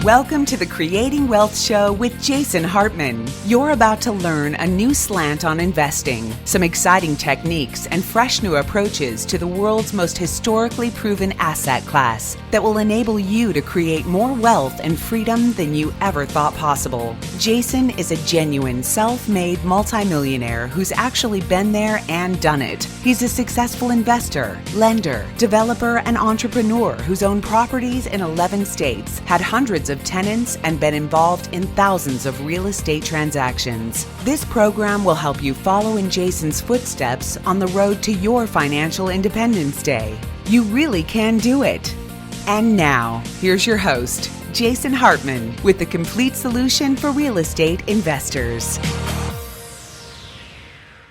Welcome to the Creating Wealth Show with Jason Hartman. You're about to learn a new slant on investing, some exciting techniques, and fresh new approaches to the world's most historically proven asset class that will enable you to create more wealth and freedom than you ever thought possible. Jason is a genuine self-made multimillionaire who's actually been there and done it. He's a successful investor, lender, developer, and entrepreneur who's owned properties in 11 states, had hundreds of tenants, and been involved in thousands of real estate transactions. This program will help you follow in Jason's footsteps on the road to your financial independence day. You really can do it. And now, here's your host, Jason Hartman, with the complete solution for real estate investors.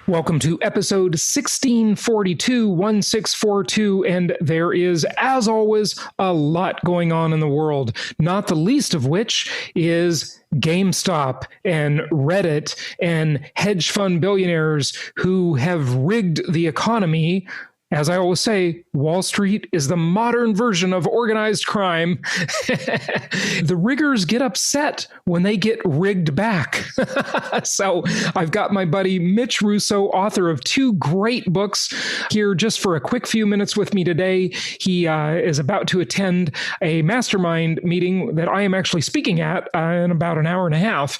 Welcome to episode 1642, and there is, as always, a lot going on in the world, not the least of which is GameStop and Reddit and hedge fund billionaires who have rigged the economy. As I always say, Wall Street is the modern version of organized crime. The riggers get upset when they get rigged back. So I've got my buddy Mitch Russo, author of two great books, here just for a quick few minutes with me today. He is about to attend a mastermind meeting that I am actually speaking at in about an hour and a half.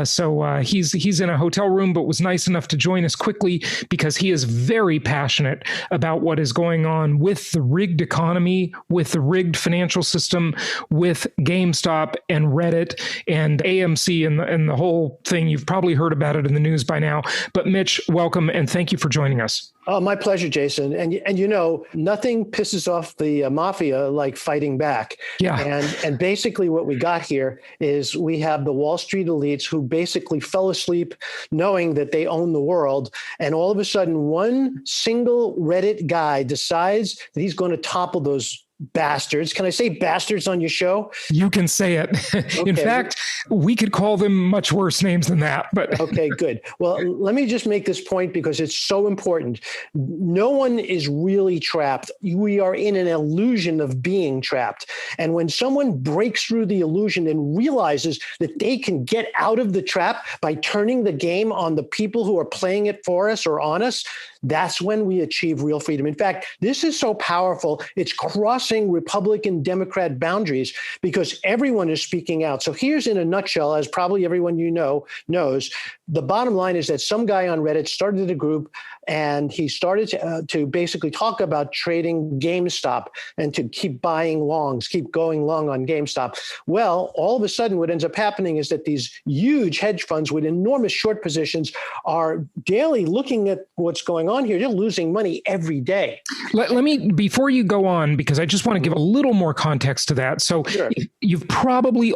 So he's in a hotel room, but was nice enough to join us quickly because he is very passionate about what is going on with the rigged economy, with the rigged financial system, with GameStop and Reddit and AMC and the whole thing. You've probably heard about it in the news by now. But Mitch, welcome and thank you for joining us. Oh, my pleasure, Jason. And you know, nothing pisses off the mafia like fighting back. Yeah. And basically what we got here is we have the Wall Street elites who basically fell asleep knowing that they own the world. And all of a sudden, one single Reddit guy decides that he's going to topple those bastards. Can I say bastards on your show? You can say it. Okay. In fact, we could call them much worse names than that. But okay, good. Well, let me just make this point because it's so important. No one is really trapped. We are in an illusion of being trapped. And when someone breaks through the illusion and realizes that they can get out of the trap by turning the game on the people who are playing it for us or on us, that's when we achieve real freedom. In fact, this is so powerful, it's crossing Republican Democrat boundaries because everyone is speaking out. So here's in a nutshell, as probably everyone you know knows, the bottom line is that some guy on Reddit started a group and he started to basically talk about trading GameStop and to keep buying longs, keep going long on GameStop. Well, all of a sudden, what ends up happening is that these huge hedge funds with enormous short positions are daily looking at what's going on here. They're losing money every day. Let me, before you go on, because I just want to give a little more context to that. So sure. You've probably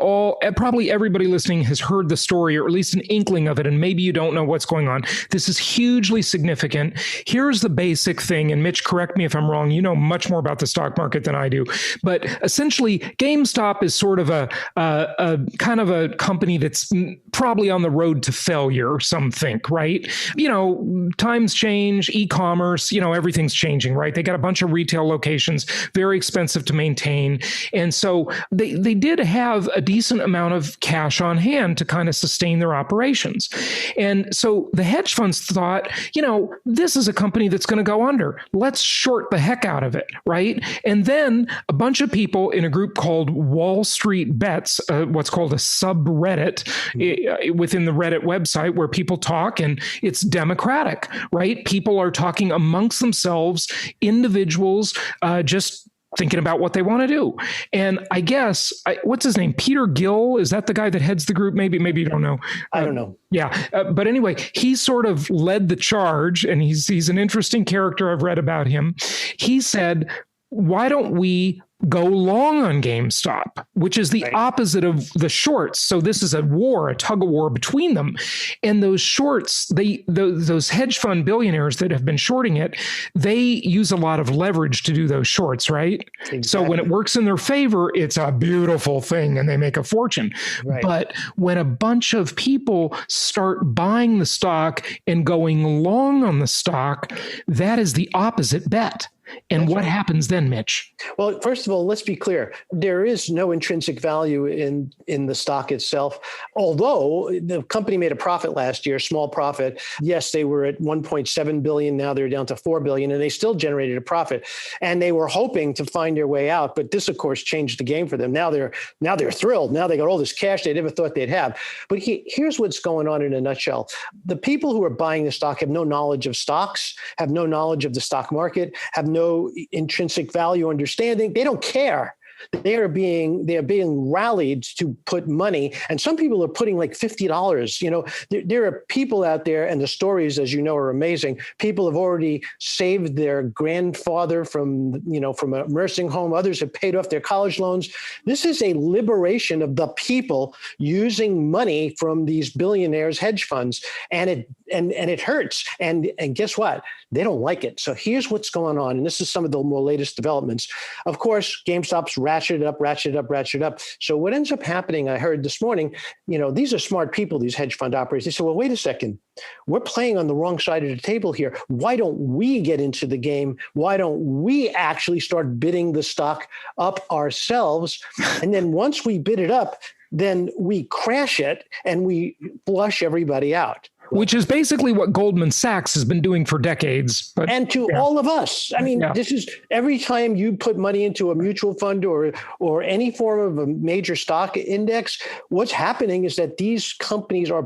everybody listening has heard the story, or at least an inkling of it, and maybe you don't know what's going on. This is hugely significant. Here's the basic thing, and Mitch, correct me if I'm wrong. You know much more about the stock market than I do. But essentially, GameStop is sort of a kind of a company that's probably on the road to failure, some think, right? You know, times change, e-commerce, you know, everything's changing, right? They got a bunch of retail locations, very expensive to maintain. And so they did have a decent amount of cash on hand to kind of sustain their operations. And so the hedge funds thought, you know, this is a company that's going to go under. Let's short the heck out of it, right? And then a bunch of people in a group called Wall Street Bets, what's called a subreddit within the Reddit website where people talk, and it's democratic, right? People are talking amongst themselves, individuals, just thinking about what they want to do. And I guess, what's his name? Peter Gill? Is that the guy that heads the group? Maybe you don't know. I don't know. Yeah. But anyway, he sort of led the charge, and he's an interesting character. I've read about him. He said, why don't we go long on GameStop, which is the opposite of the shorts. So this is a tug of war between them. And those shorts, those hedge fund billionaires that have been shorting it, they use a lot of leverage to do those shorts, right? Exactly. So when it works in their favor, it's a beautiful thing and they make a fortune. Right. But when a bunch of people start buying the stock and going long on the stock, that is the opposite bet. And That's what right. happens then, Mitch? Well, first of all, let's be clear. There is no intrinsic value in the stock itself. Although the company made a profit last year, small profit. Yes, they were at 1.7 billion. Now they're down to 4 billion, and they still generated a profit. And they were hoping to find their way out. But this, of course, changed the game for them. Now they're thrilled. Now they got all this cash they never thought they'd have. But here's what's going on in a nutshell. The people who are buying the stock have no knowledge of stocks, have no knowledge of the stock market, have no intrinsic value understanding. They don't care. They are being rallied to put money, and some people are putting like $50. You know, there are people out there, and the stories, as you know, are amazing. People have already saved their grandfather from a nursing home. Others have paid off their college loans. This is a liberation of the people using money from these billionaires' hedge funds, and it hurts. And guess what? They don't like it. So here's what's going on, and this is some of the more latest developments. Of course, GameStop's ratchet up. So what ends up happening, I heard this morning, these are smart people, these hedge fund operators. They said, well, wait a second. We're playing on the wrong side of the table here. Why don't we get into the game? Why don't we actually start bidding the stock up ourselves? And then once we bid it up, then we crash it and we flush everybody out. Which is basically what Goldman Sachs has been doing for decades. And to all of us. I mean, This is every time you put money into a mutual fund or any form of a major stock index, what's happening is that these companies are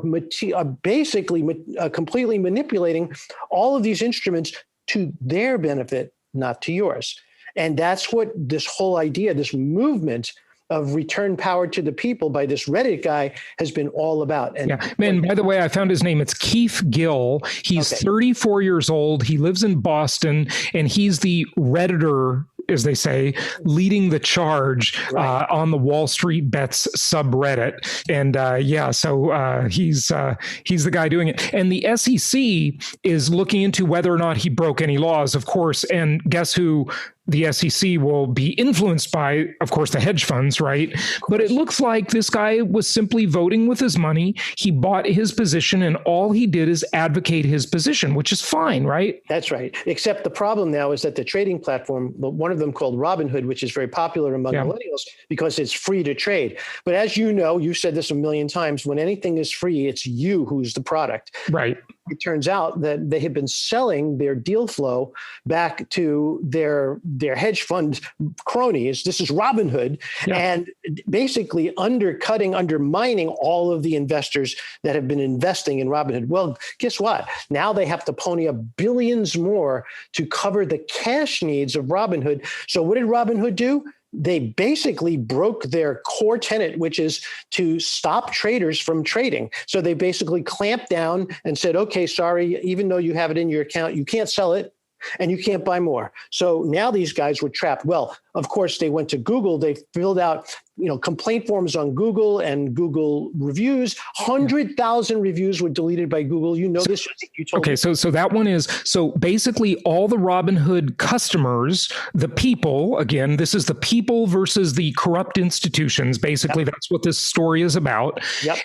basically completely manipulating all of these instruments to their benefit, not to yours. And that's what this whole idea, this movement of return power to the people by this Reddit guy has been all about. And man, by the way, I found his name. It's Keith Gill. He's 34 years old. He lives in Boston, and he's the Redditor, as they say, leading the charge on the Wall Street Bets subreddit. And he's the guy doing it. And the SEC is looking into whether or not he broke any laws, of course. And guess who the SEC will be influenced by? Of course, the hedge funds, right? But it looks like this guy was simply voting with his money. He bought his position, and all he did is advocate his position, which is fine, right? That's right. Except the problem now is that the trading platform, one of them called Robinhood, which is very popular among millennials because it's free to trade. But as you know, you've said this a million times, when anything is free, it's you who's the product. Right. It turns out that they have been selling their deal flow back to their hedge fund cronies. This is Robinhood, and basically undermining all of the investors that have been investing in Robinhood. Well, guess what? Now they have to pony up billions more to cover the cash needs of Robinhood. So what did Robinhood do? They basically broke their core tenet, which is to stop traders from trading. So they basically clamped down and said, okay, sorry, even though you have it in your account, you can't sell it and you can't buy more. So now these guys were trapped. Well, of course, they went to Google. They filled out, complaint forms on Google and Google reviews. 100,000 reviews were deleted by Google. You know this. You told me. So that one is, so basically all the Robinhood customers, the people, again, this is the people versus the corrupt institutions. Basically, that's what this story is about. Yep.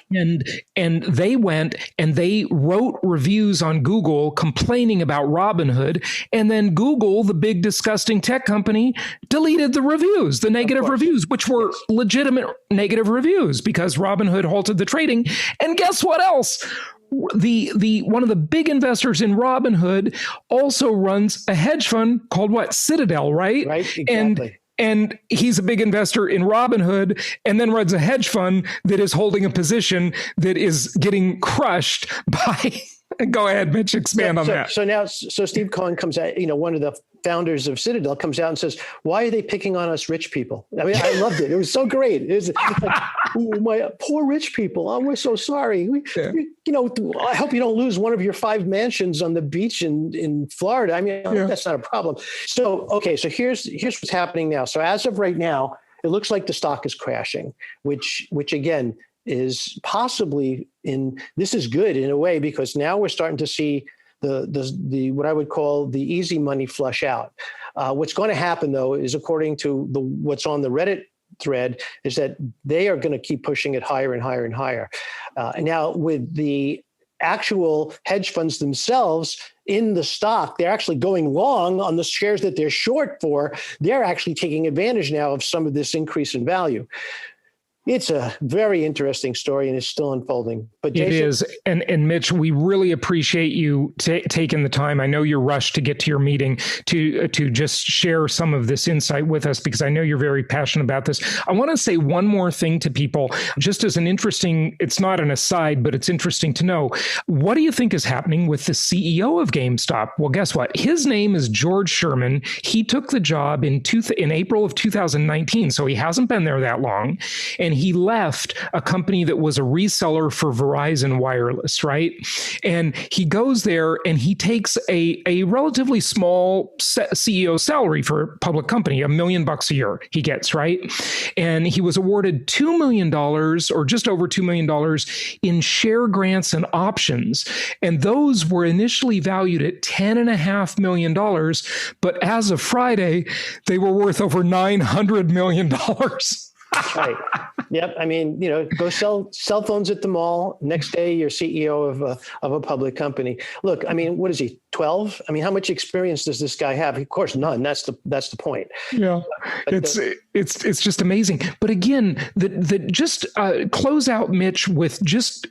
And they went and they wrote reviews on Google complaining about Robinhood. And then Google, the big disgusting tech company, deleted the reviews, the negative reviews, which were legitimate negative reviews because Robinhood halted the trading. And guess what else? The one of the big investors in Robinhood also runs a hedge fund called what? Citadel, right? Right, exactly. And he's a big investor in Robinhood and then runs a hedge fund that is holding a position that is getting crushed by... Go ahead, Mitch, expand on that. So Steve Cohen comes out, one of the founders of Citadel comes out and says, why are they picking on us rich people? I mean, I loved it. It was so great. It was like, oh, my poor rich people. Oh, we're so sorry. I hope you don't lose one of your 5 mansions on the beach in Florida. I mean, that's not a problem. So here's what's happening now. So as of right now, it looks like the stock is crashing, which again, is possibly this is good in a way, because now we're starting to see the what I would call the easy money flush out. What's going to happen though is, according to what's on the Reddit thread, is that they are going to keep pushing it higher and higher and higher. And now with the actual hedge funds themselves in the stock, they're actually going long on the shares that they're short for. They're actually taking advantage now of some of this increase in value. It's a very interesting story, and it's still unfolding. But Jason, it is. And Mitch, we really appreciate you taking the time. I know you're rushed to get to your meeting to just share some of this insight with us, because I know you're very passionate about this. I want to say one more thing to people, just as an interesting, it's not an aside, but it's interesting to know. What do you think is happening with the CEO of GameStop? Well, guess what? His name is George Sherman. He took the job in April of 2019, so he hasn't been there that long. And he left a company that was a reseller for Verizon Wireless, right? And he goes there and he takes a relatively small CEO salary for a public company, $1 million a year he gets, right? And he was awarded $2 million or just over $2 million in share grants and options. And those were initially valued at $10.5 million. But as of Friday, they were worth over $900 million. That's right. Yep. I mean, go sell cell phones at the mall. Next day, you're CEO of a public company. Look, I mean, what is he, 12? I mean, how much experience does this guy have? Of course, none. That's the point. Yeah, it's just amazing. But again, just close out, Mitch, with just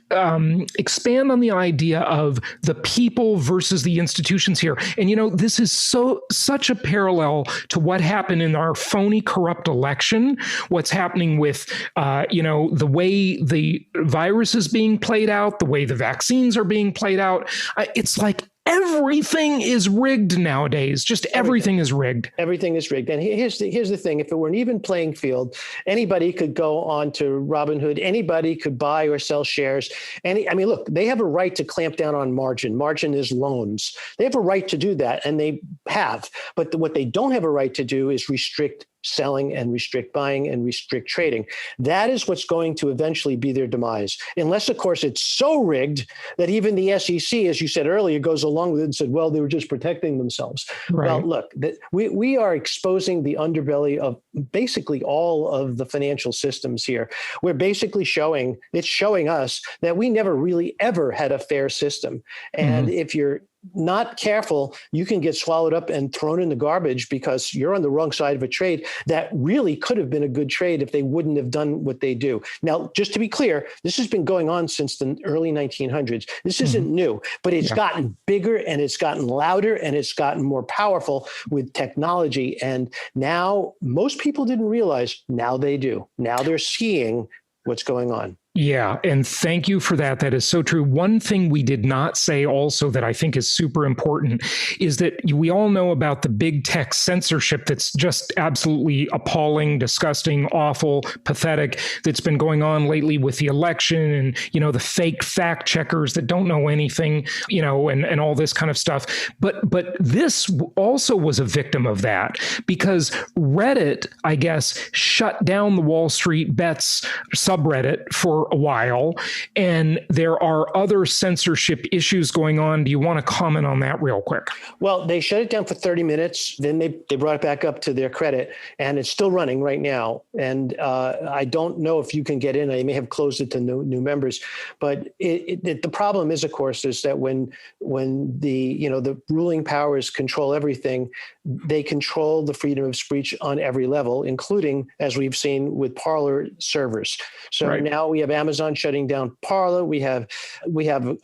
expand on the idea of the people versus the institutions here. And this is such a parallel to what happened in our phony, corrupt election. What's happening with the way the virus is being played out, the way the vaccines are being played out. It's like everything is rigged nowadays. Just everything is rigged. Everything is rigged. And here's the thing. If it were an even playing field, anybody could go on to Robinhood. Anybody could buy or sell shares. Look, they have a right to clamp down on margin. Margin is loans. They have a right to do that, and they have. But what they don't have a right to do is restrict selling and restrict buying and restrict trading. That is what's going to eventually be their demise. Unless, of course, it's so rigged that even the SEC, as you said earlier, goes along with it and said, well, they were just protecting themselves. Right. Well, look, we are exposing the underbelly of basically all of the financial systems here. We're basically showing us that we never really ever had a fair system. And if you're not careful, you can get swallowed up and thrown in the garbage because you're on the wrong side of a trade that really could have been a good trade if they wouldn't have done what they do. Now, just to be clear, this has been going on since the early 1900s. This isn't new, but it's gotten bigger and it's gotten louder and it's gotten more powerful with technology. And now most people didn't realize, now they do. Now they're seeing what's going on. Yeah. And thank you for that. That is so true. One thing we did not say also that I think is super important is that we all know about the big tech censorship that's just absolutely appalling, disgusting, awful, pathetic, that's been going on lately with the election and, the fake fact checkers that don't know anything, and all this kind of stuff. But this also was a victim of that because Reddit, I guess, shut down the Wall Street Bets subreddit for a while, and there are other censorship issues going on. Do you want to comment on that real quick? Well, they shut it down for 30 minutes. Then they brought it back up to their credit, and it's still running right now. And I don't know if you can get in. They may have closed it to new members. But the problem is, of course, is that when the ruling powers control everything, they control the freedom of speech on every level, including, as we've seen, with Parler servers. So now we have Amazon shutting down Parler. We have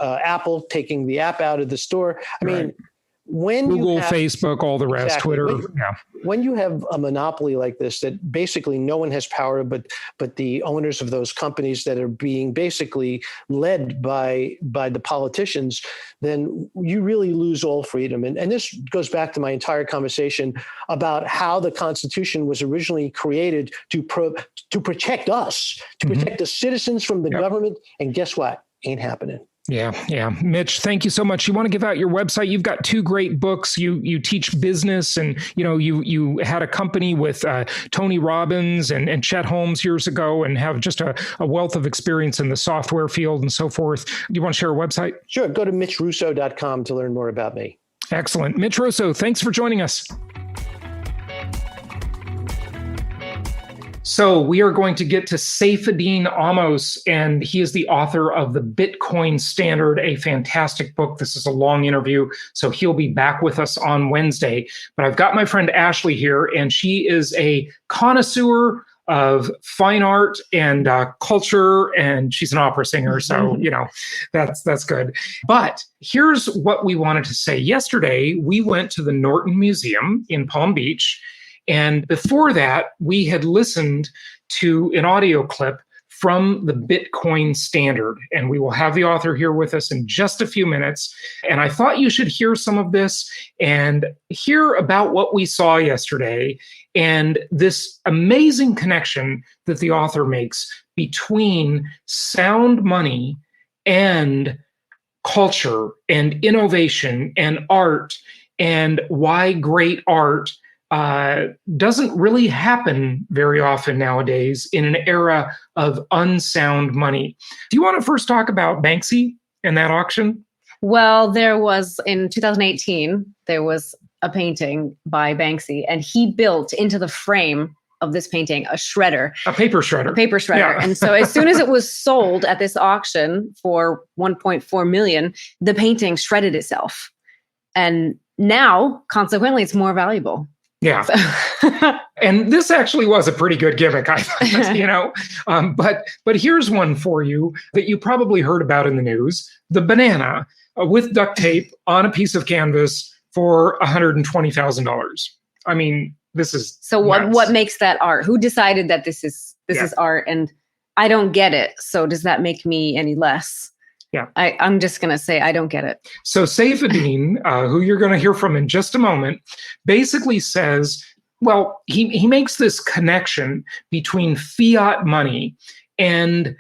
Apple taking the app out of the store. I mean, when Google, Facebook, all the rest, Twitter. When you have a monopoly like this, that basically no one has power but the owners of those companies that are being basically led by the politicians, then you really lose all freedom. And this goes back to my entire conversation about how the Constitution was originally created to protect us, to protect the citizens from the government. And guess what? Ain't happening. Yeah. Mitch, thank you so much. You want to give out your website? You've got 2 great books. You teach business, and you had a company with Tony Robbins and Chet Holmes years ago, and have just a wealth of experience in the software field and so forth. Do you want to share a website? Sure. Go to mitchrusso.com to learn more about me. Excellent. Mitch Russo, thanks for joining us. So we are going to get to Saifadean Ammous, and he is the author of The Bitcoin Standard, a fantastic book. This is a long interview, so he'll be back with us on Wednesday. But I've got my friend Ashley here, and she is a connoisseur of fine art and culture, and she's an opera singer, so that's good. But here's what we wanted to say. Yesterday, we went to the Norton Museum in Palm Beach, and before that, we had listened to an audio clip from the Bitcoin Standard, and we will have the author here with us in just a few minutes. And I thought you should hear some of this and hear about what we saw yesterday and this amazing connection that the author makes between sound money and culture and innovation and art, and why great art doesn't really happen very often nowadays in an era of unsound money. Do you want to first talk about Banksy and that auction? Well, there was, in 2018, there was a painting by Banksy, and he built into the frame of this painting a shredder. A paper shredder. Yeah. And so as soon as it was sold at this auction for 1.4 million, the painting shredded itself. And now, consequently, it's more valuable. Yeah. And this actually was a pretty good gimmick, I thought, but here's one for you that you probably heard about in the news: the banana with duct tape on a piece of canvas for $120,000. I mean, this is so what makes that art? Who decided that this is art? And I don't get it. So does that make me any less? Yeah, I'm just going to say I don't get it. So Saifedean, who you're going to hear from in just a moment, basically says, well, he makes this connection between fiat money and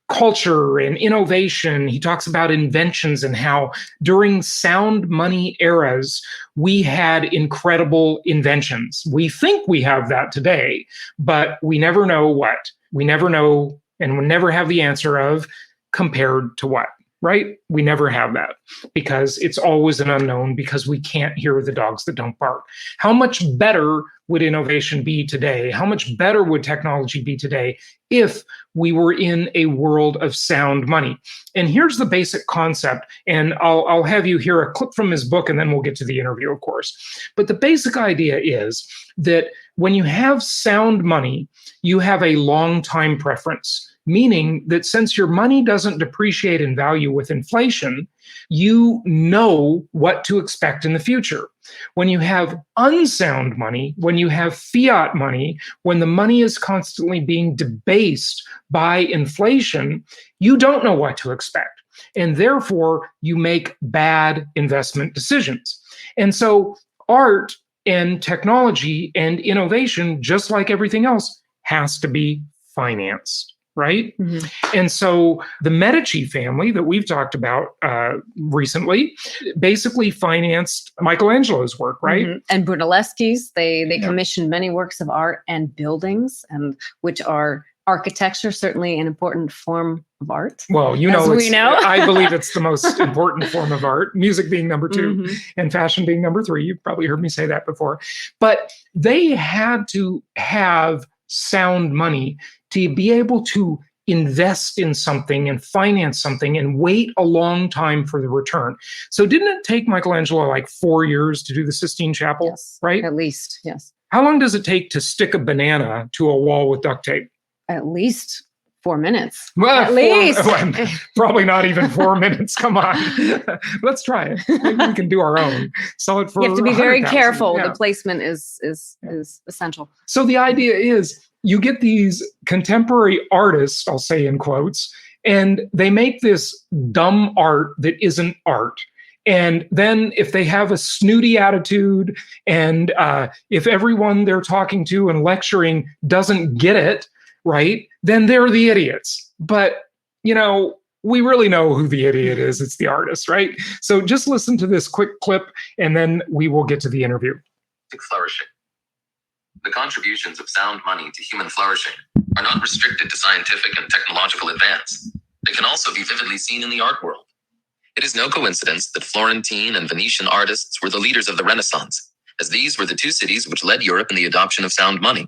culture and innovation. He talks about inventions and how during sound money eras, we had incredible inventions. We think we have that today, but we never know what. We never know, and we'll never have the answer of compared to what. Right? We never have that because it's always an unknown, because we can't hear the dogs that don't bark. How much better would innovation be today? How much better would technology be today if we were in a world of sound money? And here's the basic concept, and I'll have you hear a clip from his book, and then we'll get to the interview, of course. But the basic idea is that when you have sound money, you have a long time preference. Meaning that since your money doesn't depreciate in value with inflation, you know what to expect in the future. When you have unsound money, when you have fiat money, when the money is constantly being debased by inflation, you don't know what to expect. And therefore, you make bad investment decisions. And so art and technology and innovation, just like everything else, has to be financed. Right? Mm-hmm. And so the Medici family that we've talked about recently basically financed Michelangelo's work, right? Mm-hmm. And Brunelleschi's. They commissioned many works of art and buildings, and which are architecture, certainly an important form of art. Well, we know. I believe it's the most important form of art, music being number 2, mm-hmm. and fashion being number 3. You've probably heard me say that before. But they had to have sound money to be able to invest in something and finance something and wait a long time for the return. So didn't it take Michelangelo like 4 years to do the Sistine Chapel? Yes, right? At least, yes. How long does it take to stick a banana to a wall with duct tape? At least 4 minutes. Well, at least. Probably not even 4 minutes. Come on. Let's try it. Maybe we can do our own. Sell it for You have to be very 100,000. careful. Yeah. The placement is essential. So the idea is you get these contemporary artists, I'll say in quotes, and they make this dumb art that isn't art. And then if they have a snooty attitude, and if everyone they're talking to and lecturing doesn't get it, right, then they're the idiots. But, we really know who the idiot is. It's the artist, right? So just listen to this quick clip, and then we will get to the interview. Flourishing. The contributions of sound money to human flourishing are not restricted to scientific and technological advance. They can also be vividly seen in the art world. It is no coincidence that Florentine and Venetian artists were the leaders of the Renaissance, as these were the two cities which led Europe in the adoption of sound money.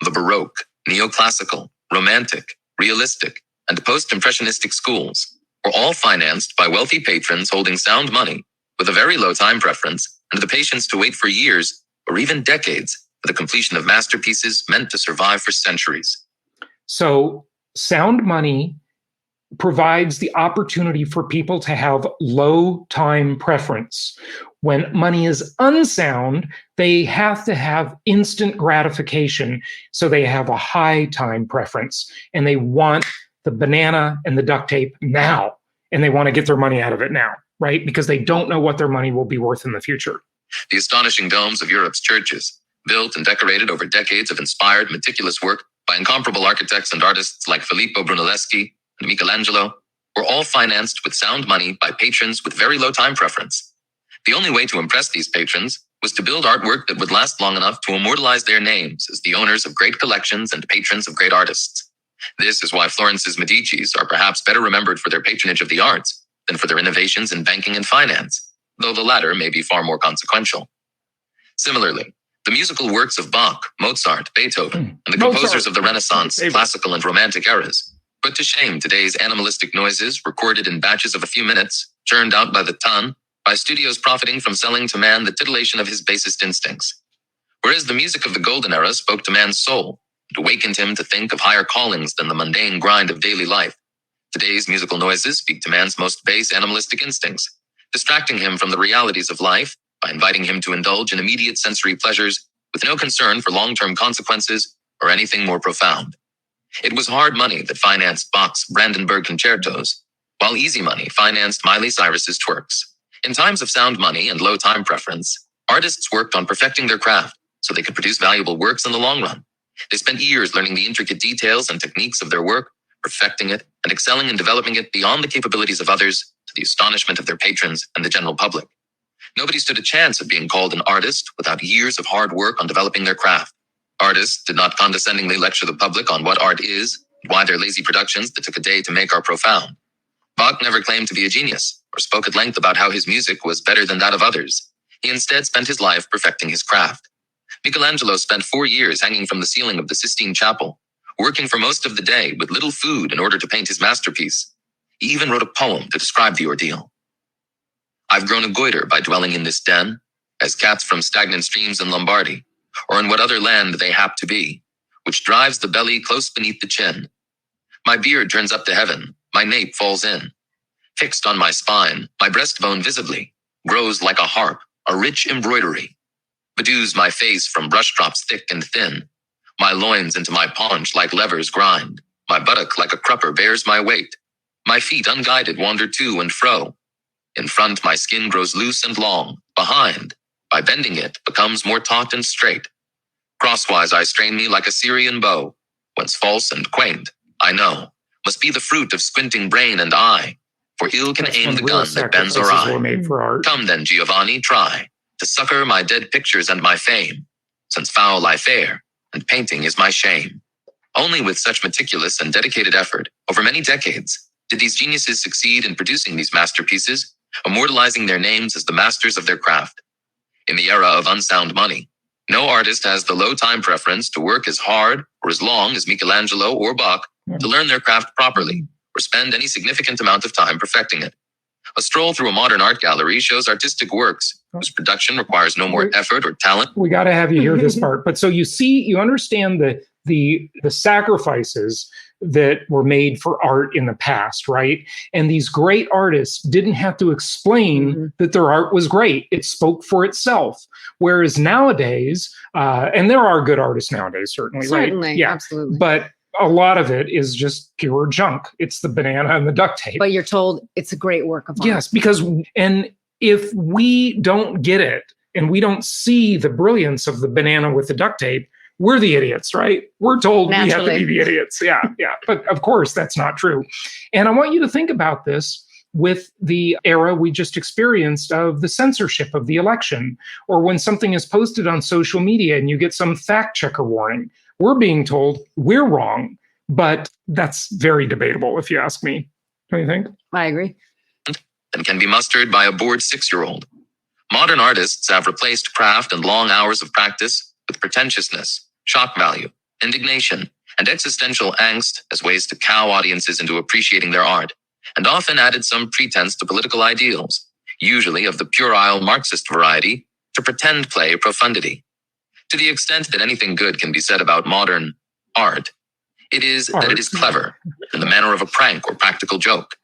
The Baroque, neoclassical, romantic, realistic, and post-impressionistic schools were all financed by wealthy patrons holding sound money with a very low time preference and the patience to wait for years or even decades for the completion of masterpieces meant to survive for centuries. So sound money provides the opportunity for people to have low time preference. When money is unsound, they have to have instant gratification. So they have a high time preference and they want the banana and the duct tape now. And they want to get their money out of it now, right? Because they don't know what their money will be worth in the future. The astonishing domes of Europe's churches, built and decorated over decades of inspired, meticulous work by incomparable architects and artists like Filippo Brunelleschi and Michelangelo, were all financed with sound money by patrons with very low time preference. The only way to impress these patrons was to build artwork that would last long enough to immortalize their names as the owners of great collections and patrons of great artists. This is why Florence's Medicis are perhaps better remembered for their patronage of the arts than for their innovations in banking and finance, though the latter may be far more consequential. Similarly, the musical works of Bach, Mozart, Beethoven, and the composers of the Renaissance, classical, and Romantic eras put to shame today's animalistic noises recorded in batches of a few minutes, churned out by the ton, by studios profiting from selling to man the titillation of his basest instincts. Whereas the music of the golden era spoke to man's soul and awakened him to think of higher callings than the mundane grind of daily life, today's musical noises speak to man's most base animalistic instincts, distracting him from the realities of life by inviting him to indulge in immediate sensory pleasures with no concern for long-term consequences or anything more profound. It was hard money that financed Bach's Brandenburg concertos, while easy money financed Miley Cyrus's twerks. In times of sound money and low time preference, artists worked on perfecting their craft so they could produce valuable works in the long run. They spent years learning the intricate details and techniques of their work, perfecting it, and excelling in developing it beyond the capabilities of others to the astonishment of their patrons and the general public. Nobody stood a chance of being called an artist without years of hard work on developing their craft. Artists did not condescendingly lecture the public on what art is and why their lazy productions that took a day to make are profound. Bach never claimed to be a genius or spoke at length about how his music was better than that of others. He instead spent his life perfecting his craft. Michelangelo spent 4 years hanging from the ceiling of the Sistine Chapel, working for most of the day with little food in order to paint his masterpiece. He even wrote a poem to describe the ordeal. I've grown a goiter by dwelling in this den, as cats from stagnant streams in Lombardy, or in what other land they hap to be, which drives the belly close beneath the chin. My beard turns up to heaven, my nape falls in. Fixed on my spine, my breastbone visibly grows like a harp, a rich embroidery. Bedews my face from brush-drops thick and thin. My loins into my paunch like levers grind. My buttock like a crupper bears my weight. My feet unguided wander to and fro. In front my skin grows loose and long. Behind, by bending it, becomes more taut and straight. Crosswise I strain me like a Syrian bow. Whence false and quaint, I know, must be the fruit of squinting brain and eye. For ill can aim the gun that bends or eye. Come then, Giovanni, try to succor my dead pictures and my fame, since foul I fare, and painting is my shame. Only with such meticulous and dedicated effort, over many decades, did these geniuses succeed in producing these masterpieces, immortalizing their names as the masters of their craft. In the era of unsound money, no artist has the low time preference to work as hard or as long as Michelangelo or Bach to learn their craft properly, or spend any significant amount of time perfecting it. A stroll through a modern art gallery shows artistic works whose production requires no more effort or talent. We got to have you hear this part. But so you understand the sacrifices that were made for art in the past, right? And these great artists didn't have to explain that their art was great. It spoke for itself. Whereas nowadays, and there are good artists nowadays, certainly, right? Yeah, absolutely. But a lot of it is just pure junk. It's the banana and the duct tape. But you're told it's a great work of art. Yes, because, and if we don't get it and we don't see the brilliance of the banana with the duct tape, we're the idiots, right? We're told we have to be the idiots. Yeah. But of course, that's not true. And I want you to think about this with the era we just experienced of the censorship of the election, or when something is posted on social media and you get some fact checker warning. We're being told we're wrong, but that's very debatable if you ask me. Don't you think? I agree. And can be mustered by a bored 6-year-old. Modern artists have replaced craft and long hours of practice with pretentiousness, shock value, indignation, and existential angst as ways to cow audiences into appreciating their art, and often added some pretense to political ideals, usually of the puerile Marxist variety, to pretend play profundity. To the extent that anything good can be said about modern art, it is that it is clever, in the manner of a prank or practical joke.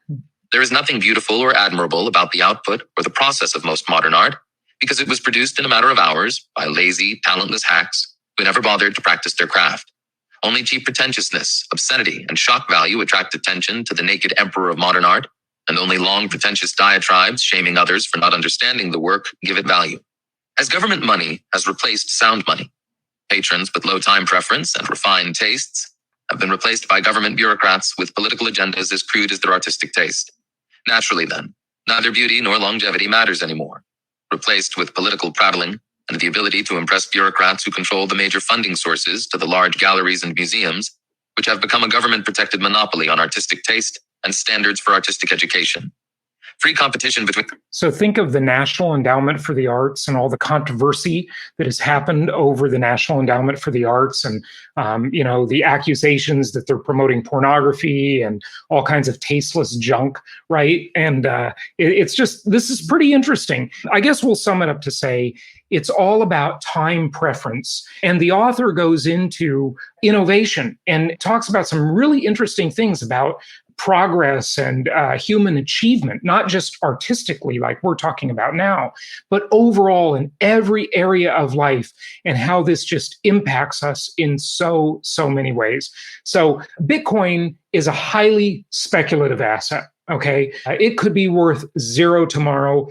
There is nothing beautiful or admirable about the output or the process of most modern art, because it was produced in a matter of hours by lazy, talentless hacks who never bothered to practice their craft. Only cheap pretentiousness, obscenity, and shock value attract attention to the naked emperor of modern art, and only long, pretentious diatribes shaming others for not understanding the work give it value. As government money has replaced sound money, patrons with low time preference and refined tastes have been replaced by government bureaucrats with political agendas as crude as their artistic taste. Naturally then, neither beauty nor longevity matters anymore. Replaced with political prattling and the ability to impress bureaucrats who control the major funding sources to the large galleries and museums, which have become a government-protected monopoly on artistic taste and standards for artistic education. Free competition between... So think of the National Endowment for the Arts and all the controversy that has happened over the National Endowment for the Arts, and the accusations that they're promoting pornography and all kinds of tasteless junk, right? And it's just, this is pretty interesting. I guess we'll sum it up to say it's all about time preference. And the author goes into innovation and talks about some really interesting things about progress and human achievement, not just artistically like we're talking about now, but overall in every area of life, and how this just impacts us in so many ways. So Bitcoin is a highly speculative asset. Okay, it could be worth zero tomorrow.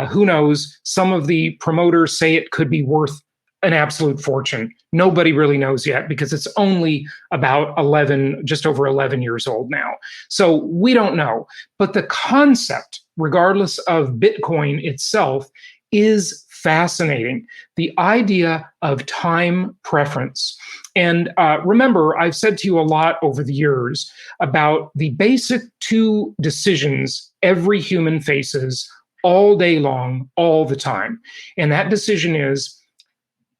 Who knows? Some of the promoters say it could be worth an absolute fortune. Nobody really knows yet because it's only about just over 11 years old now. So we don't know. But the concept, regardless of Bitcoin itself, is fascinating. The idea of time preference. And remember, I've said to you a lot over the years about the basic two decisions every human faces all day long, all the time. And that decision is,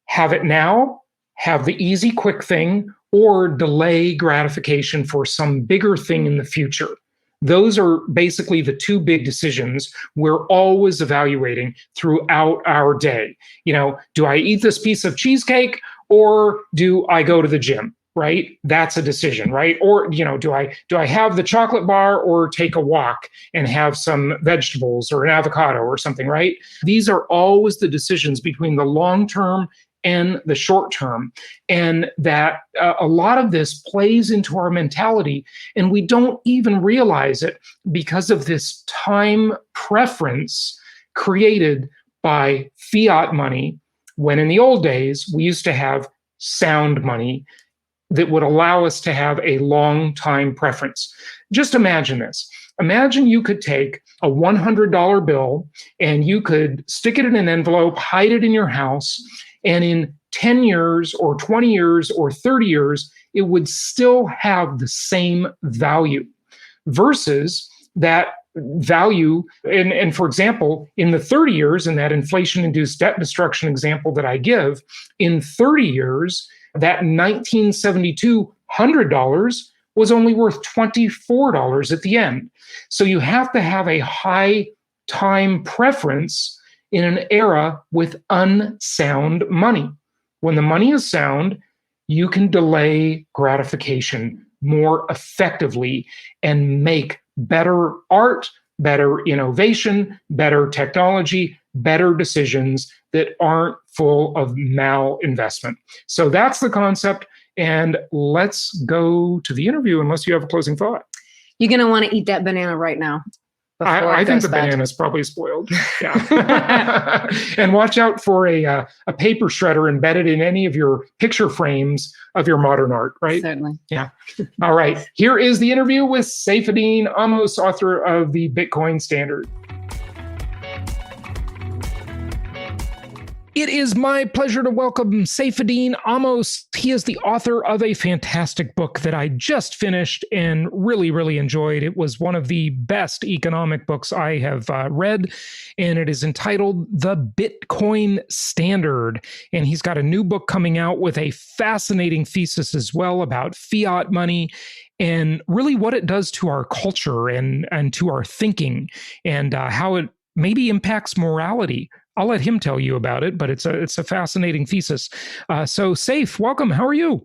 have it now, have the easy, quick thing, or delay gratification for some bigger thing in the future. Those are basically the two big decisions we're always evaluating throughout our day. Do I eat this piece of cheesecake or do I go to the gym? Right? That's a decision, right? Or, do I have the chocolate bar or take a walk and have some vegetables or an avocado or something, right? These are always the decisions between the long term and the short term. And that a lot of this plays into our mentality, and we don't even realize it because of this time preference created by fiat money, when in the old days, we used to have sound money that would allow us to have a long time preference. Just imagine this. Imagine you could take a $100 bill and you could stick it in an envelope, hide it in your house, and in 10 years or 20 years or 30 years, it would still have the same value versus that value. And for example, in the 30 years, in that inflation-induced debt destruction example that I give, in 30 years, that 1972 $100 was only worth $24 at the end. So you have to have a high time preference in an era with unsound money. When the money is sound, you can delay gratification more effectively and make better art, better innovation, better technology, better decisions that aren't full of malinvestment. So that's the concept. And let's go to the interview unless you have a closing thought. You're going to want to eat that banana right now. I think the banana's probably spoiled. Yeah. And watch out for a paper shredder embedded in any of your picture frames of your modern art, right? Certainly. Yeah. All right. Here is the interview with Saifadean Ammous, author of the Bitcoin Standard. It is my pleasure to welcome Saifadean Ammous. He is the author of a fantastic book that I just finished and really, really enjoyed. It was one of the best economic books I have read, and it is entitled The Bitcoin Standard. And he's got a new book coming out with a fascinating thesis as well about fiat money and really what it does to our culture and to our thinking, and how it maybe impacts morality. I'll let him tell you about it, but it's a fascinating thesis. So Saif, welcome. How are you?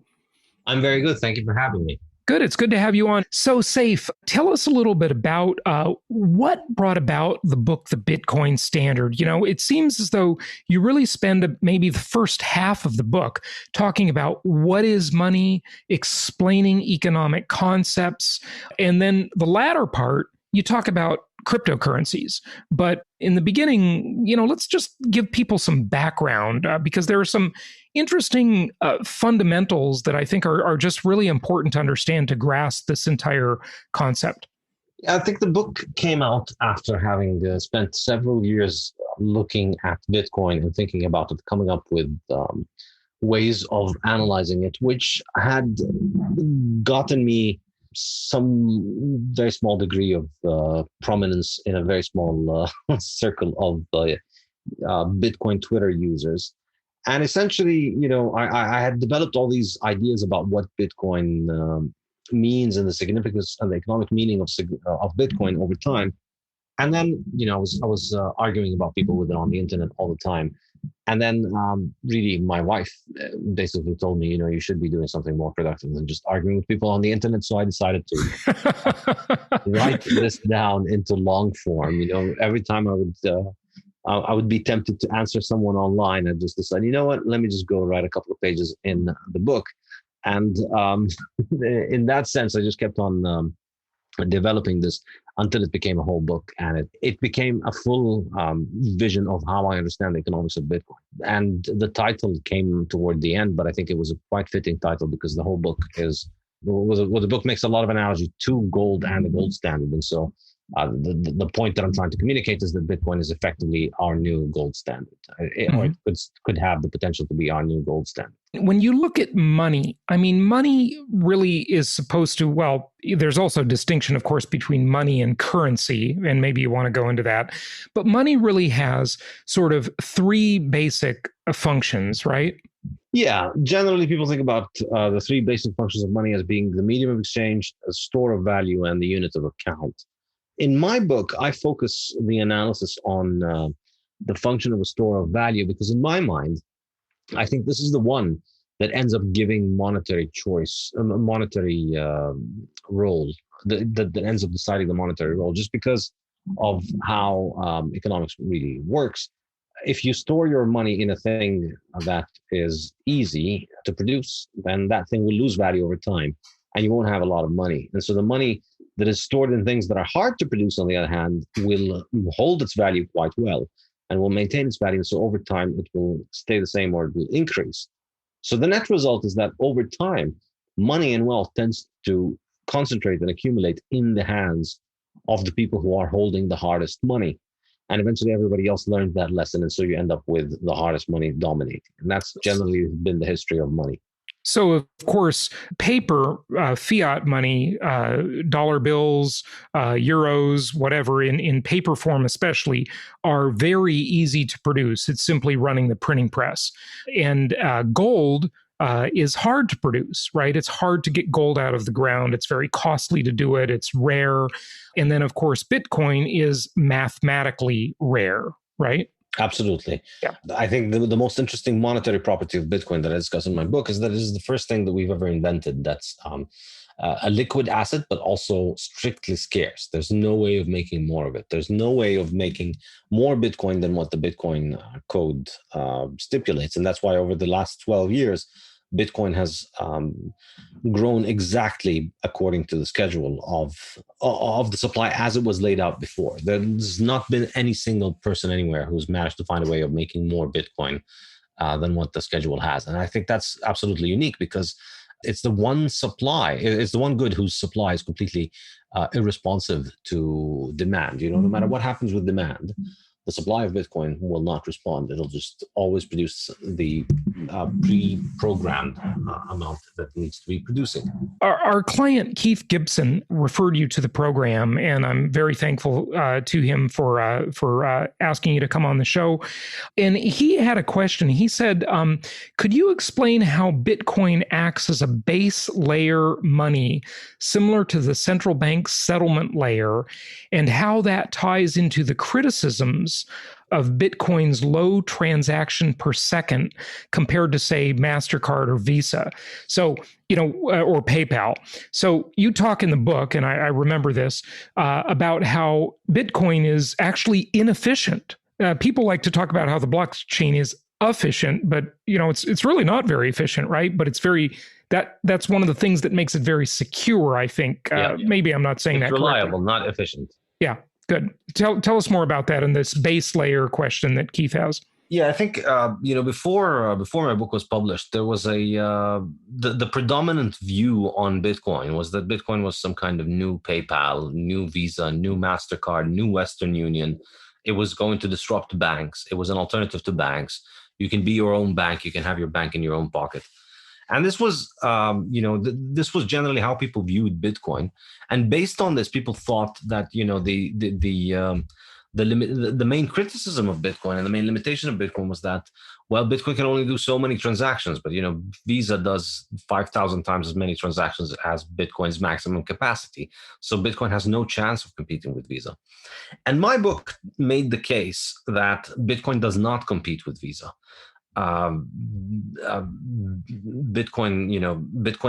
I'm very good. Thank you for having me. Good. It's good to have you on. So Saif, tell us a little bit about what brought about the book, The Bitcoin Standard. You know, it seems as though you really spend maybe the first half of the book talking about what is money, explaining economic concepts, and then the latter part, you talk about cryptocurrencies. But in the beginning, you know, let's just give people some background because there are some interesting fundamentals that I think are just really important to understand to grasp this entire concept. I think the book came out after having spent several years looking at Bitcoin and thinking about it, coming up with ways of analyzing it, which had gotten me some very small degree of prominence in a very small circle of Bitcoin Twitter users. And essentially, you know, I had developed all these ideas about what Bitcoin means and the significance and the economic meaning of Bitcoin over time. And then, you know, I was arguing about people with it on the internet all the time. And then really my wife basically told me, you know, you should be doing something more productive than just arguing with people on the internet. So I decided to write this down into long form. You know, every time I would be tempted to answer someone online, I'd just decide, you know what, let me just go write a couple of pages in the book. And in that sense, I just kept on developing this until it became a whole book, and it became a full vision of how I understand the economics of Bitcoin. And the title came toward the end, but I think it was a quite fitting title because the whole book the book makes a lot of analogy to gold and the gold standard. And so the point that I'm trying to communicate is that Bitcoin is effectively our new gold standard. Or it could have the potential to be our new gold standard. When you look at money, I mean, money really is supposed to, well, there's also a distinction, of course, between money and currency, and maybe you want to go into that. But money really has sort of three basic functions, right? Yeah, generally people think about the three basic functions of money as being the medium of exchange, a store of value, and the unit of account. In my book, I focus the analysis on the function of a store of value because in my mind, I think this is the one that ends up giving monetary choice, a monetary role, that ends up deciding the monetary role just because of how economics really works. If you store your money in a thing that is easy to produce, then that thing will lose value over time and you won't have a lot of money. And so the money that is stored in things that are hard to produce, on the other hand, will hold its value quite well and will maintain its value. So over time, it will stay the same or it will increase. So the net result is that over time, money and wealth tends to concentrate and accumulate in the hands of the people who are holding the hardest money. And eventually everybody else learns that lesson. And so you end up with the hardest money dominating. And that's generally been the history of money. So, of course, paper, fiat money, dollar bills, euros, whatever, in paper form especially, are very easy to produce. It's simply running the printing press. And gold is hard to produce, right? It's hard to get gold out of the ground. It's very costly to do it. It's rare. And then, of course, Bitcoin is mathematically rare, right? Absolutely. Yeah. I think the most interesting monetary property of Bitcoin that I discuss in my book is that it is the first thing that we've ever invented that's a liquid asset, but also strictly scarce. There's no way of making more of it. There's no way of making more Bitcoin than what the Bitcoin code stipulates. And that's why over the last 12 years, Bitcoin has grown exactly according to the schedule of the supply as it was laid out before. There's not been any single person anywhere who's managed to find a way of making more Bitcoin than what the schedule has. And I think that's absolutely unique because it's the one supply, it's the one good whose supply is completely irresponsive to demand. You know, no matter what happens with demand, the supply of Bitcoin will not respond. It'll just always produce the pre-programmed amount that it needs to be producing. Our client, Keith Gibson, referred you to the program, and I'm very thankful to him for asking you to come on the show. And he had a question. He said, could you explain how Bitcoin acts as a base layer money similar to the central bank settlement layer, and how that ties into the criticisms of Bitcoin's low transaction per second compared to, say, MasterCard or Visa? So, or PayPal. So you talk in the book, and I remember this, about how Bitcoin is actually inefficient. People like to talk about how the blockchain is efficient, but it's really not very efficient, right? But it's that's one of the things that makes it very secure, I think. Maybe I'm not saying it's that reliable, correctly. Not efficient. Yeah, good. Tell us more about that and this base layer question that Keith has. Yeah, I think before my book was published, there was the predominant view on Bitcoin was that Bitcoin was some kind of new PayPal, new Visa, new MasterCard, new Western Union. It was going to disrupt banks. It was an alternative to banks. You can be your own bank. You can have your bank in your own pocket. And this was, this was generally how people viewed Bitcoin. And based on this, people thought that, the main criticism of Bitcoin and the main limitation of Bitcoin was that, well, Bitcoin can only do so many transactions, but, Visa does 5,000 times as many transactions as Bitcoin's maximum capacity. So Bitcoin has no chance of competing with Visa. And my book made the case that Bitcoin does not compete with Visa. Bitcoin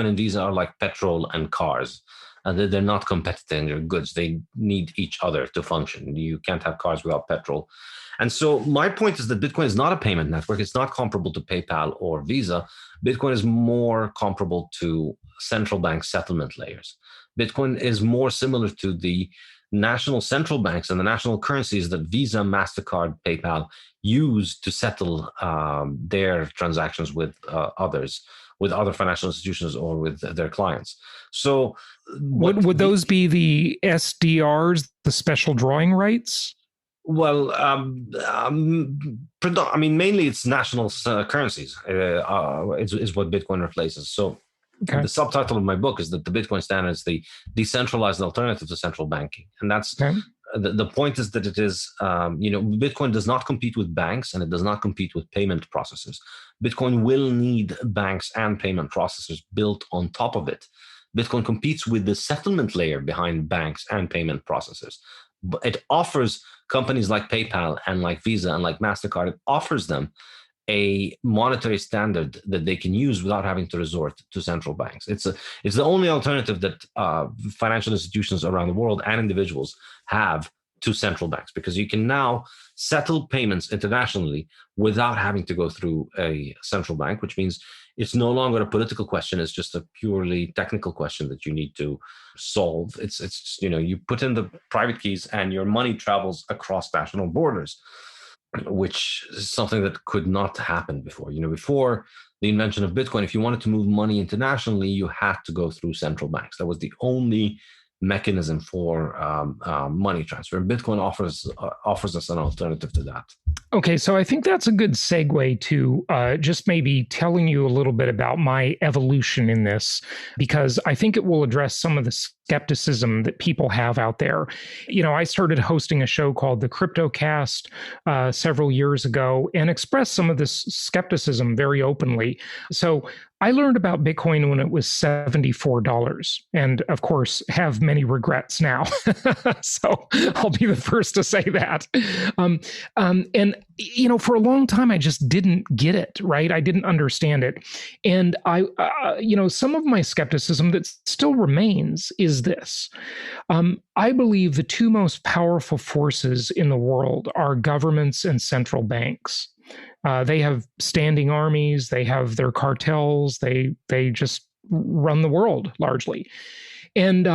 and Visa are like petrol and cars. They're not competitive in their goods. They need each other to function. You can't have cars without petrol. And so my point is that Bitcoin is not a payment network. It's not comparable to PayPal or Visa. Bitcoin is more comparable to central bank settlement layers. Bitcoin is more similar to the national central banks and the national currencies that Visa, MasterCard, PayPal use to settle their transactions with others, with other financial institutions or with their clients. So would those be the SDRs, the special drawing rights? Well, mainly it's national currencies is what Bitcoin replaces. So the subtitle of my book is that the Bitcoin standard is the decentralized alternative to central banking. And that's the point is that it is, Bitcoin does not compete with banks and it does not compete with payment processors. Bitcoin will need banks and payment processors built on top of it. Bitcoin competes with the settlement layer behind banks and payment processors. But it offers companies like PayPal and like Visa and like MasterCard, it offers them a monetary standard that they can use without having to resort to central banks. It's the only alternative that financial institutions around the world and individuals have to central banks, because you can now settle payments internationally without having to go through a central bank, which means it's no longer a political question. It's just a purely technical question that you need to solve. It's you put in the private keys and your money travels across national borders, which is something that could not happen before. Before the invention of Bitcoin, if you wanted to move money internationally, you had to go through central banks. That was the only mechanism for money transfer. Bitcoin offers us an alternative to that. Okay, so I think that's a good segue to just maybe telling you a little bit about my evolution in this, because I think it will address some of the skepticism that people have out there. I started hosting a show called the CryptoCast several years ago and expressed some of this skepticism very openly. So I learned about Bitcoin when it was $74, and of course have many regrets now. So I'll be the first to say that. And for a long time, I just didn't get it, right? I didn't understand it. And some of my skepticism that still remains is this. I believe the two most powerful forces in the world are governments and central banks. They have standing armies, they have their cartels, they just run the world largely. And,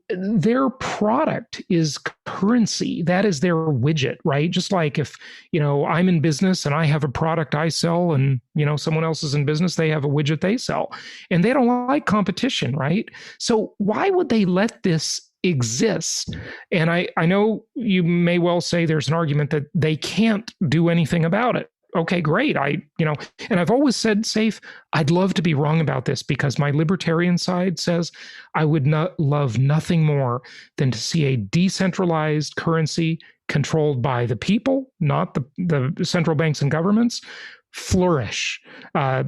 their product is currency. That is their widget, right? Just like if, I'm in business and I have a product I sell and, someone else is in business, they have a widget they sell. And they don't like competition, right? So why would they let this exists. And I know you may well say there's an argument that they can't do anything about it. Okay, great. And I've always said, Saif, I'd love to be wrong about this because my libertarian side says I would not love nothing more than to see a decentralized currency controlled by the people, not the central banks and governments, flourish.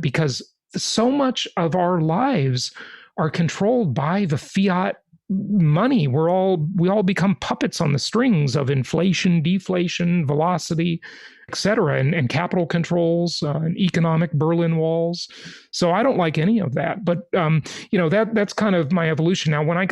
Because so much of our lives are controlled by the fiat money. We all become puppets on the strings of inflation, deflation, velocity, etc., and capital controls and economic Berlin walls. So I don't like any of that. But that's kind of my evolution. Now, when I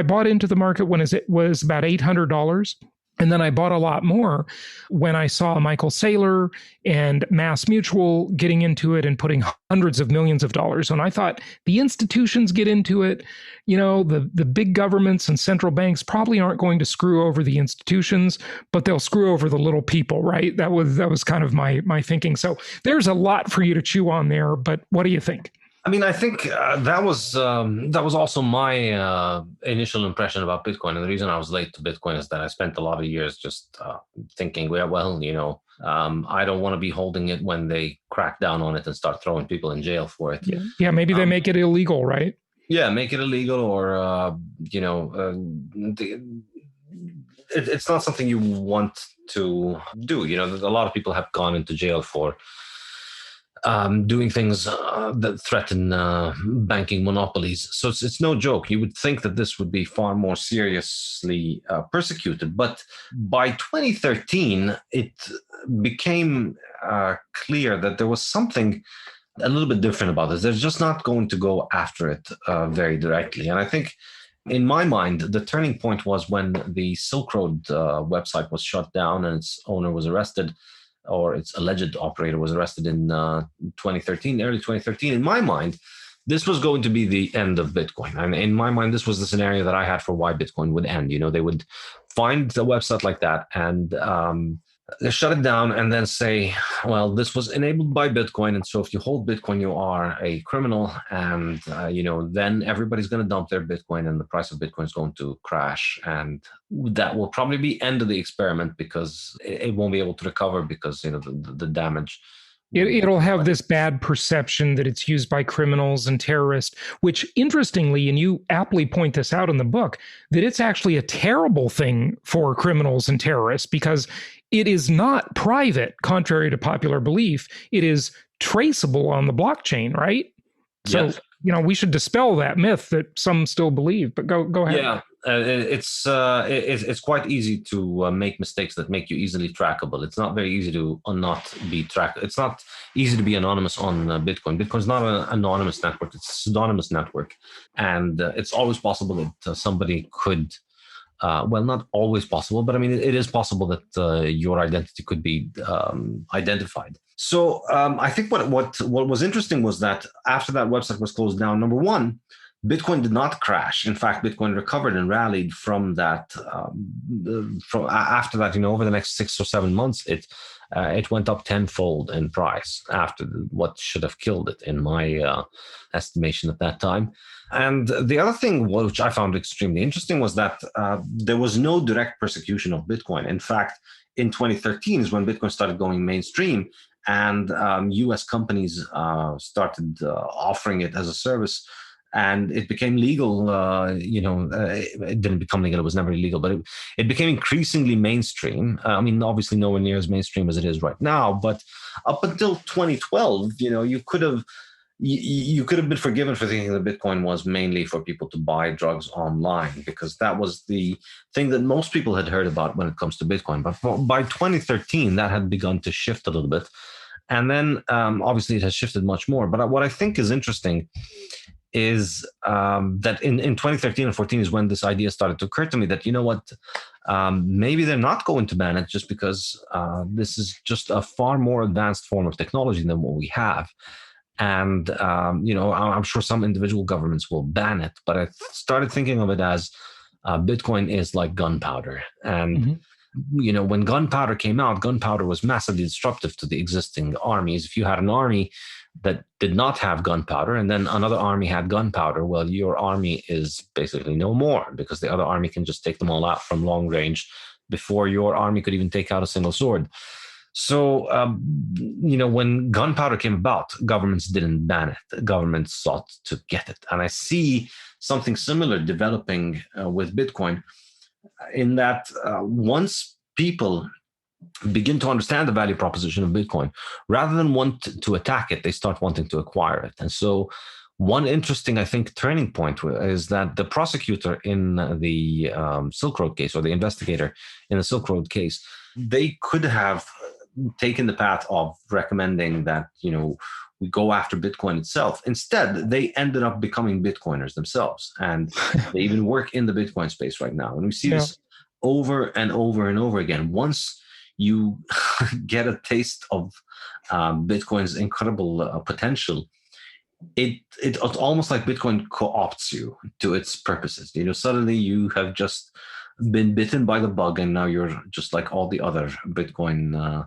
bought into the market when it was about $800. And then I bought a lot more when I saw Michael Saylor and Mass Mutual getting into it and putting hundreds of millions of dollars. And I thought the institutions get into it. The big governments and central banks probably aren't going to screw over the institutions, but they'll screw over the little people, right? That was kind of my thinking. So there's a lot for you to chew on there. But what do you think? I mean, I think that was also my initial impression about Bitcoin. And the reason I was late to Bitcoin is that I spent a lot of years just thinking, I don't want to be holding it when they crack down on it and start throwing people in jail for it. Yeah, maybe they make it illegal, right? Yeah, make it illegal, or it's not something you want to do. A lot of people have gone into jail for doing things that threaten banking monopolies. So it's no joke. You would think that this would be far more seriously persecuted. But by 2013, it became clear that there was something a little bit different about this. They're just not going to go after it very directly. And I think, in my mind, the turning point was when the Silk Road website was shut down and its owner was arrested, or its alleged operator was arrested in early 2013. In my mind, this was going to be the end of Bitcoin. And in my mind, this was the scenario that I had for why Bitcoin would end. They would find the website like that and they shut it down and then say, well, this was enabled by Bitcoin. And so if you hold Bitcoin, you are a criminal. And, then everybody's going to dump their Bitcoin and the price of Bitcoin is going to crash. And that will probably be end of the experiment because it won't be able to recover because, the damage. It'll have this bad perception that it's used by criminals and terrorists, which interestingly, and you aptly point this out in the book, that it's actually a terrible thing for criminals and terrorists because it is not private, contrary to popular belief. It is traceable on the blockchain, right? So, yes. We should dispel that myth that some still believe, but go ahead. Yeah. It's quite easy to make mistakes that make you easily trackable. It's not very easy to not be tracked. It's not easy to be anonymous on Bitcoin. Bitcoin's not an anonymous network. It's a pseudonymous network. And it's always possible that somebody could, not always possible, but I mean, it is possible that your identity could be identified. So I think what was interesting was that after that website was closed down, number one, Bitcoin did not crash. In fact, Bitcoin recovered and rallied from that. From after that, over the next 6 or 7 months, it went up tenfold in price after what should have killed it, in my estimation at that time. And the other thing, which I found extremely interesting, was that there was no direct persecution of Bitcoin. In fact, in 2013 is when Bitcoin started going mainstream, and U.S. companies started offering it as a service. And it became legal, it didn't become legal, it was never illegal, but it became increasingly mainstream. I mean, obviously nowhere near as mainstream as it is right now, but up until 2012, you could have been forgiven for thinking that Bitcoin was mainly for people to buy drugs online, because that was the thing that most people had heard about when it comes to Bitcoin. But by 2013, that had begun to shift a little bit. And then obviously it has shifted much more. But what I think is interesting is that in 2013 and 14 is when this idea started to occur to me that, maybe they're not going to ban it just because this is just a far more advanced form of technology than what we have. And, I'm sure some individual governments will ban it, but I started thinking of it as Bitcoin is like gunpowder. And, when gunpowder came out, gunpowder was massively disruptive to the existing armies. If you had an army that did not have gunpowder, and then another army had gunpowder, well, your army is basically no more because the other army can just take them all out from long range before your army could even take out a single sword. So, when gunpowder came about, governments didn't ban it. Governments sought to get it. And I see something similar developing with Bitcoin in that once people begin to understand the value proposition of Bitcoin, rather than want to attack it, they start wanting to acquire it. And so one interesting, I think, turning point is that the prosecutor in the Silk Road case, or the investigator in the Silk Road case, they could have taken the path of recommending that, we go after Bitcoin itself. Instead, they ended up becoming Bitcoiners themselves. And they even work in the Bitcoin space right now. And we see this over and over and over again. Once you get a taste of Bitcoin's incredible potential, it's almost like Bitcoin co-opts you to its purposes. Suddenly you have just been bitten by the bug, and now you're just like all the other Bitcoin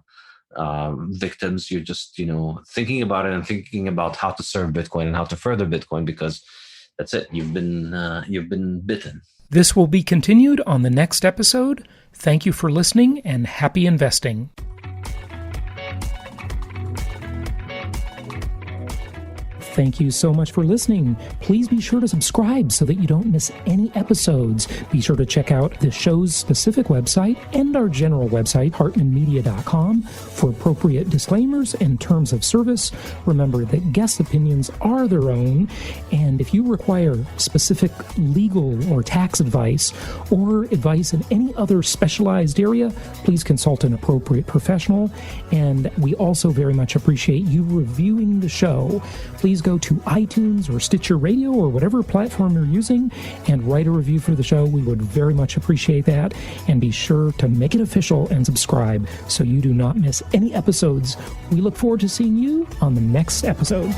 victims. You're just thinking about it and thinking about how to serve Bitcoin and how to further Bitcoin, because that's it. You've been bitten. This will be continued on the next episode. Thank you for listening, and happy investing. Thank you so much for listening. Please be sure to subscribe so that you don't miss any episodes. Be sure to check out the show's specific website and our general website, hartmanmedia.com, for appropriate disclaimers and terms of service. Remember that guest opinions are their own, and if you require specific legal or tax advice or advice in any other specialized area, please consult an appropriate professional. And we also very much appreciate you reviewing the show. Please go to iTunes or Stitcher Radio or whatever platform you're using and write a review for the show. We would very much appreciate that. And be sure to make it official and subscribe so you do not miss any episodes. We look forward to seeing you on the next episode.